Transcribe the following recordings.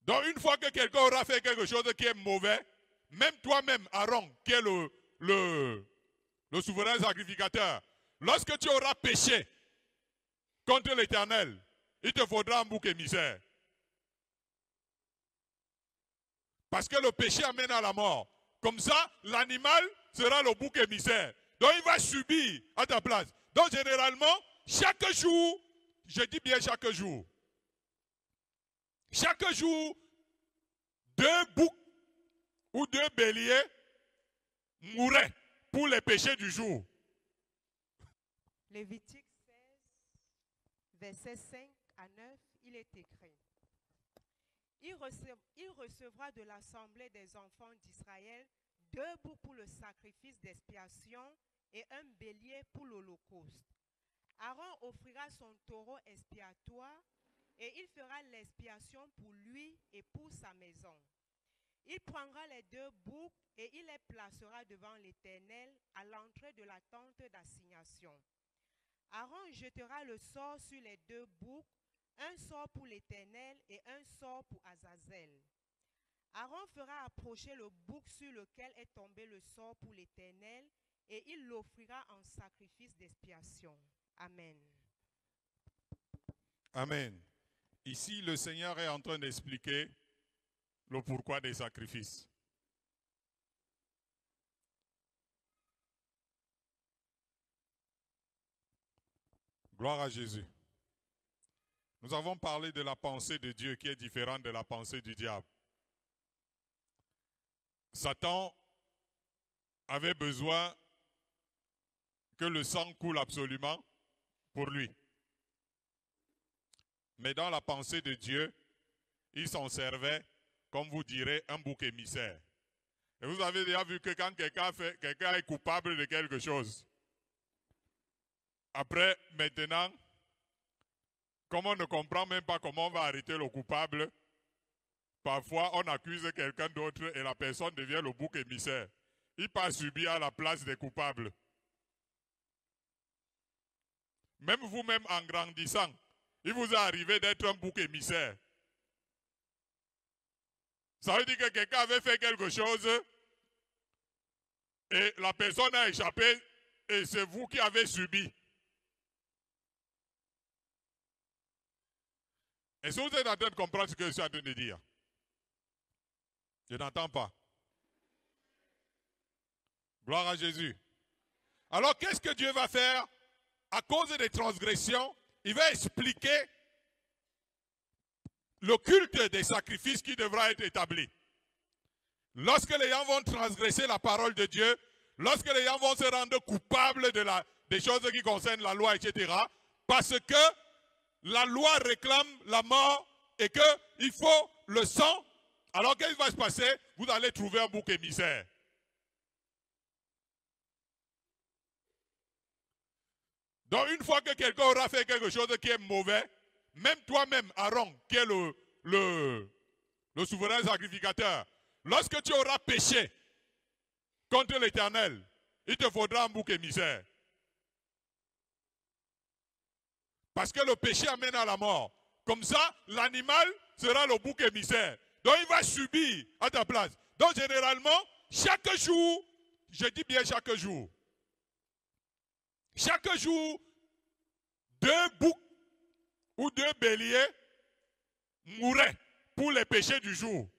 Donc une fois que quelqu'un aura fait quelque chose qui est mauvais, même toi-même, Aaron, qui est le souverain sacrificateur, lorsque tu auras péché contre l'Éternel, il te faudra un bouc émissaire. Parce que le péché amène à la mort. Comme ça, l'animal sera le bouc émissaire. Donc il va subir à ta place. Donc généralement, chaque jour, je dis bien chaque jour, deux boucs ou deux béliers mouraient pour les péchés du jour. Lévitique 16, versets 5 à 9, il est écrit. Il recevra de l'assemblée des enfants d'Israël 2 boucs pour le sacrifice d'expiation et un bélier pour l'holocauste. Aaron offrira son taureau expiatoire et il fera l'expiation pour lui et pour sa maison. Il prendra les 2 boucs et il les placera devant l'Éternel à l'entrée de la tente d'assignation. Aaron jettera le sort sur les 2 boucs, un sort pour l'Éternel et un sort pour Azazel. Aaron fera approcher le bouc sur lequel est tombé le sort pour l'Éternel et il l'offrira en sacrifice d'expiation. Amen. Amen. Ici, le Seigneur est en train d'expliquer le pourquoi des sacrifices. Gloire à Jésus. Nous avons parlé de la pensée de Dieu qui est différente de la pensée du diable. Satan avait besoin que le sang coule absolument pour lui. Mais dans la pensée de Dieu, il s'en servait, comme vous direz, un bouc émissaire. Et vous avez déjà vu que quand quelqu'un est coupable de quelque chose, après, maintenant, comme on ne comprend même pas comment on va arrêter le coupable, parfois on accuse quelqu'un d'autre et la personne devient le bouc émissaire. Il passe subir à la place des coupables. Même vous-même en grandissant, il vous est arrivé d'être un bouc émissaire. Ça veut dire que quelqu'un avait fait quelque chose et la personne a échappé et c'est vous qui avez subi. Est-ce que vous êtes en train de comprendre ce que je suis en train de dire? Je n'entends pas. Gloire à Jésus. Alors qu'est-ce que Dieu va faire? À cause des transgressions, il va expliquer le culte des sacrifices qui devra être établi. Lorsque les gens vont transgresser la parole de Dieu, lorsque les gens vont se rendre coupables des choses qui concernent la loi, etc., parce que la loi réclame la mort et qu'il faut le sang, alors qu'est-ce qui va se passer? Vous allez trouver un bouc émissaire. Donc une fois que quelqu'un aura fait quelque chose qui est mauvais, même toi-même, Aaron, qui est le souverain sacrificateur, lorsque tu auras péché contre l'Éternel, il te faudra un bouc émissaire. Parce que le péché amène à la mort. Comme ça, l'animal sera le bouc émissaire. Donc il va subir à ta place. Donc généralement, chaque jour, je dis bien chaque jour, 2 boucs ou 2 béliers mouraient pour les péchés du jour.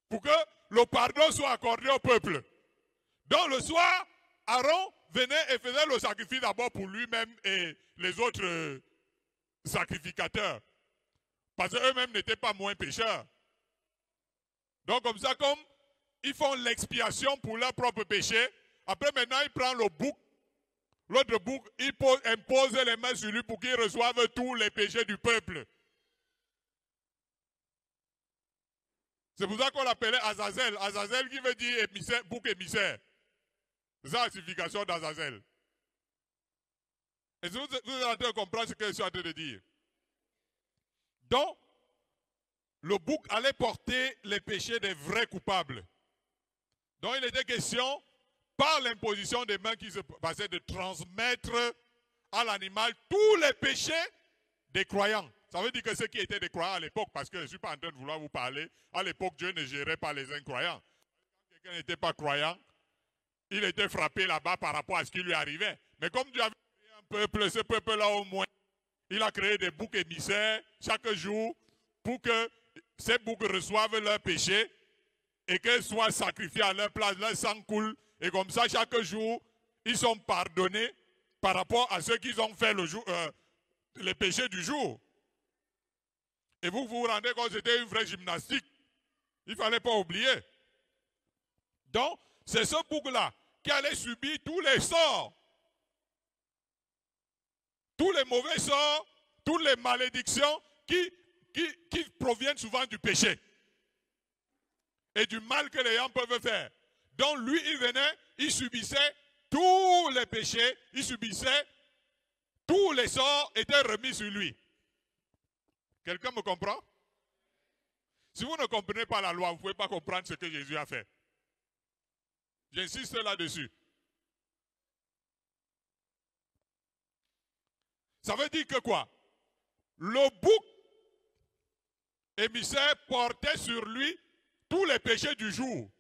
Pour que le pardon soit accordé au peuple. Donc le soir, Aaron venait et faisait le sacrifice d'abord pour lui-même et les autres sacrificateurs. Parce qu'eux-mêmes n'étaient pas moins pécheurs. Donc comme ça, comme ils font l'expiation pour leur propre péché, après maintenant il prend le bouc, l'autre bouc, il impose les mains sur lui pour qu'il reçoive tous les péchés du peuple. C'est pour ça qu'on l'appelait Azazel. Azazel qui veut dire émissaire, bouc émissaire. C'est ça la signification d'Azazel. Est-ce que vous êtes en train de comprendre ce que je suis en train de dire? Donc, le bouc allait porter les péchés des vrais coupables. Donc, il était question, par l'imposition des mains qui se passaient, de transmettre à l'animal tous les péchés des croyants. Ça veut dire que ceux qui étaient des croyants à l'époque, parce que je ne suis pas en train de vouloir vous parler, à l'époque, Dieu ne gérait pas les incroyants. Quand quelqu'un n'était pas croyant, il était frappé là-bas par rapport à ce qui lui arrivait. Mais comme Dieu avait créé un peuple, ce peuple-là au moins, il a créé des boucs émissaires chaque jour pour que ces boucs reçoivent leurs péchés et qu'ils soient sacrifiés à leur place, leur sang coule. Et comme ça, chaque jour, ils sont pardonnés par rapport à ceux qu'ils ont fait les péchés du jour. Et vous vous rendez compte que c'était une vraie gymnastique. Il ne fallait pas oublier. Donc, c'est ce bouc-là qui allait subir tous les sorts. Tous les mauvais sorts, toutes les malédictions qui proviennent souvent du péché. Et du mal que les gens peuvent faire. Donc lui, il venait, il subissait tous les péchés, il subissait tous les sorts étaient remis sur lui. Quelqu'un me comprend? Si vous ne comprenez pas la loi, vous ne pouvez pas comprendre ce que Jésus a fait. J'insiste là-dessus. Ça veut dire que quoi? Le bouc émissaire portait sur lui tous les péchés du jour.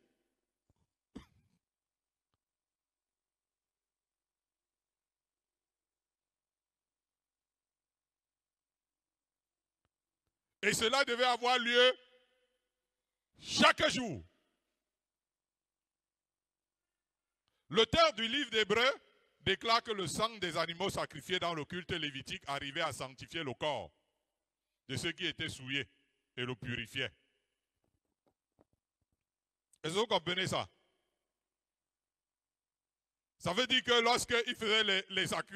Et cela devait avoir lieu chaque jour. L'auteur du livre d'Hébreux déclare que le sang des animaux sacrifiés dans le culte lévitique arrivait à sanctifier le corps de ceux qui étaient souillés et le purifiait. Est-ce que vous comprenez ça? Ça veut dire que lorsqu'il faisait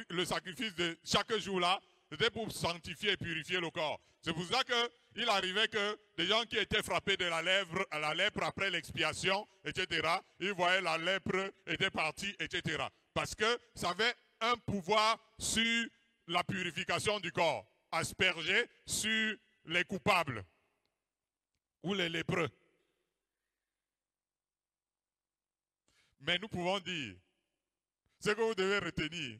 le sacrifice de chaque jour là, c'était pour sanctifier et purifier le corps. C'est pour ça qu'il arrivait que des gens qui étaient frappés de la lèpre après l'expiation, etc., ils voyaient la lèpre était partie, etc. Parce que ça avait un pouvoir sur la purification du corps, aspergé sur les coupables ou les lépreux. Mais nous pouvons dire, ce que vous devez retenir,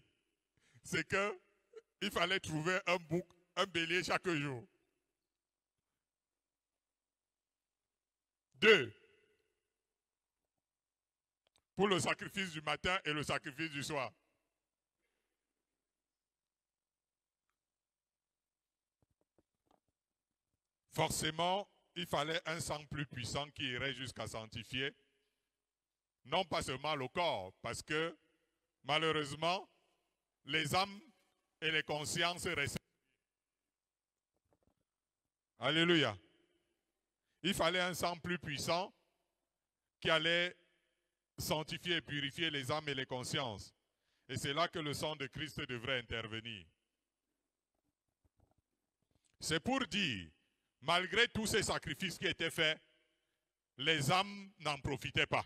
c'est qu'il fallait trouver un bouc, un bélier chaque jour. 2. Pour le sacrifice du matin et le sacrifice du soir. Forcément, il fallait un sang plus puissant qui irait jusqu'à sanctifier, non pas seulement le corps, parce que malheureusement, les âmes et les consciences restent. Alléluia. Il fallait un sang plus puissant qui allait sanctifier et purifier les âmes et les consciences. Et c'est là que le sang de Christ devrait intervenir. C'est pour dire, malgré tous ces sacrifices qui étaient faits, les âmes n'en profitaient pas.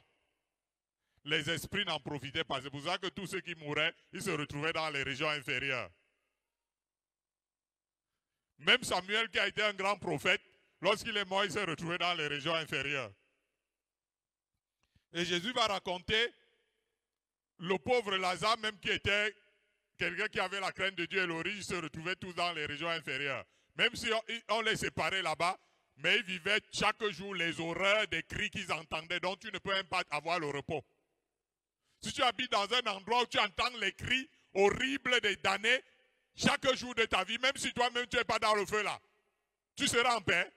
Les esprits n'en profitaient pas. C'est pour ça que tous ceux qui mouraient, ils se retrouvaient dans les régions inférieures. Même Samuel, qui a été un grand prophète, lorsqu'il est mort, il s'est retrouvé dans les régions inférieures. Et Jésus va raconter le pauvre Lazare, même qui était quelqu'un qui avait la crainte de Dieu et le riche, se retrouvait tous dans les régions inférieures. Même si on les séparait là-bas, mais ils vivaient chaque jour les horreurs des cris qu'ils entendaient, donc tu ne peux même pas avoir le repos. Si tu habites dans un endroit où tu entends les cris horribles des damnés, chaque jour de ta vie, même si toi-même tu n'es pas dans le feu là, tu seras en paix.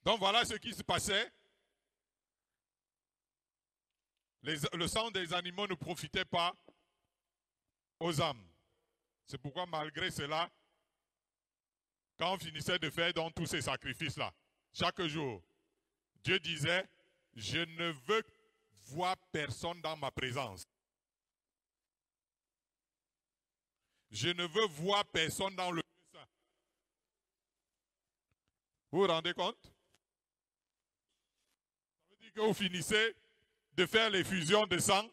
Donc voilà ce qui se passait. Le sang des animaux ne profitait pas aux âmes. C'est pourquoi malgré cela, quand on finissait de faire donc tous ces sacrifices-là, chaque jour, Dieu disait, je ne veux voir personne dans ma présence. Je ne veux voir personne dans le lieu saint. Vous vous rendez compte? Ça veut dire que vous finissez de faire l'effusion de sang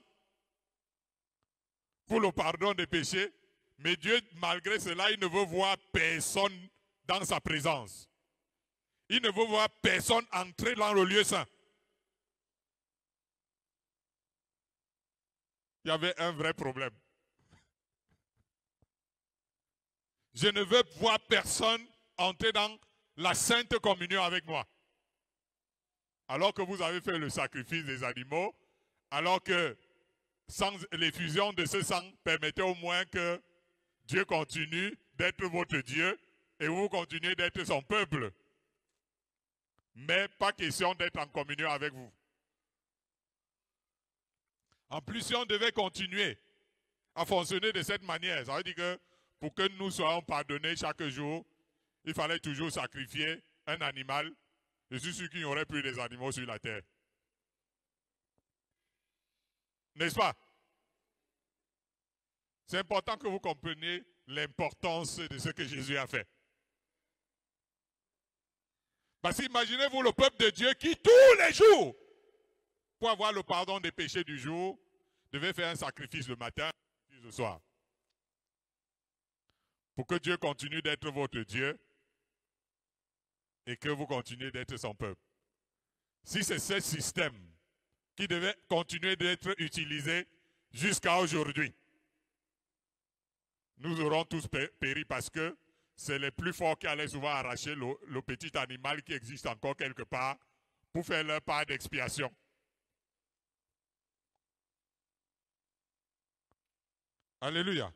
pour le pardon des péchés, mais Dieu, malgré cela, il ne veut voir personne dans sa présence. Il ne veut voir personne entrer dans le lieu saint. il y avait un vrai problème. Je ne veux voir personne entrer dans la sainte communion avec moi. Alors que vous avez fait le sacrifice des animaux, alors que sans l'effusion de ce sang permettait au moins que Dieu continue d'être votre Dieu et vous continuez d'être son peuple. Mais pas question d'être en communion avec vous. En plus, si on devait continuer à fonctionner de cette manière, ça veut dire que pour que nous soyons pardonnés chaque jour, il fallait toujours sacrifier un animal. Je suis sûr qu'il n'y aurait plus des animaux sur la terre. N'est-ce pas? C'est important que vous compreniez l'importance de ce que Jésus a fait. Parce qu'imaginez-vous le peuple de Dieu qui, tous les jours, pour avoir le pardon des péchés du jour, devait faire un sacrifice le matin, un sacrifice le soir. Pour que Dieu continue d'être votre Dieu et que vous continuez d'être son peuple. Si c'est ce système qui devait continuer d'être utilisé jusqu'à aujourd'hui, nous aurons tous péri parce que c'est les plus forts qui allaient souvent arracher le petit animal qui existe encore quelque part pour faire leur part d'expiation. Alléluia.